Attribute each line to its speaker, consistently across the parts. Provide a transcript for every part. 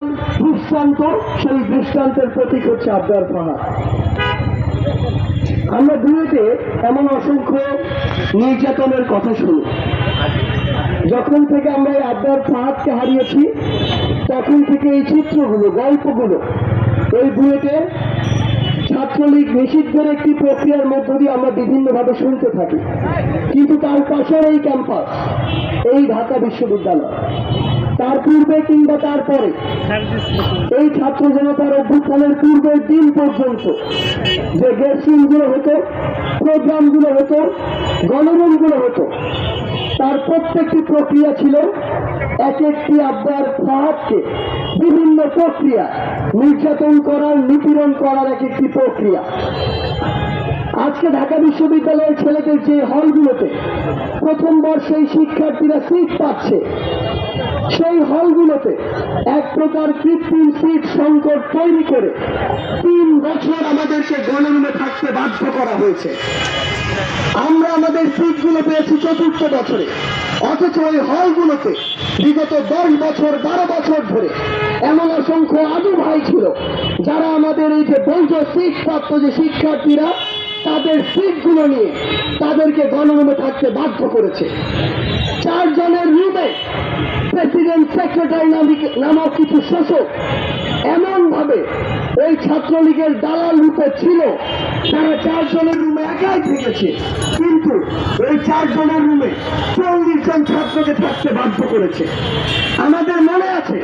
Speaker 1: দৃষ্টান্ত, সেই দৃষ্টান্তের প্রতীক হচ্ছে আবরার ফাহাদ। আমরা বুয়েটে এমন অসংখ্য নির্যাতনের কথা শুনি। যখন থেকে আমরা এই আবরার ফাহাদকে হারিয়েছি তখন থেকে এই চিত্রগুলো, গল্পগুলো এই বুয়েটে ছাত্রলীগ নিষিদ্ধের একটি প্রক্রিয়ার মধ্য দিয়ে আমরা বিভিন্নভাবে শুনতে থাকি। কিন্তু তার পাশের এই ক্যাম্পাস, এই ঢাকা বিশ্ববিদ্যালয়, তার পূর্বে কিংবা তারপরে এই ছাত্র জনতার অভ্যুত্থানের পূর্বের দিন পর্যন্ত যে গ্যাসিংগুলো হতো, প্রোগ্রামগুলো হতো, গণমনগুলো হতো, তার প্রত্যেকটি প্রক্রিয়া ছিল এক একটি আবরার ফাহাদকে বিভিন্ন প্রক্রিয়া নির্যাতন করার, নিপীড়ন করার এক একটি প্রক্রিয়া। আজকে ঢাকা বিশ্ববিদ্যালয়ের ছেলেদের যে হলগুলোতে প্রথম বর্ষেই শিক্ষার্থীরা সিট পাচ্ছে, সেই হলগুলোতে এক প্রকার কৃত্রিম সিট সংকট তৈরি করে 3 বছর আমাদেরকে গণরুমে থাকতে বাধ্য করা হয়েছে। আমরা আমাদের সিটগুলো পেয়েছি 4র্থ বছরে, অথচ ওই হলগুলোতে বিগত 10 বছর 12 বছর ধরে এমন অসংখ্য আদু ভাই ছিল যারা আমাদের এই যে বৈধ সিট প্রাপ্ত যে শিক্ষার্থীরা, তাদের সিটগুলো নিয়ে তাদেরকে গণরুমে থাকতে বাধ্য করেছে। 4 জনের রুমে প্রেসিডেন্ট সেক্রেটারি নামক কিছু শোষক এমন ভাবে ওই ছাত্রলীগের দালাল রূপে ছিল, তারা 4 জনের রুমে একাই থেকেছে, কিন্তু ওই 4 জনের রুমে 40 জন ছাত্রকে থাকতে বাধ্য করেছে। আমাদের মনে আছে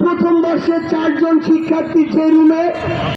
Speaker 1: প্রথম বর্ষের 4 জন শিক্ষার্থী যে রুমে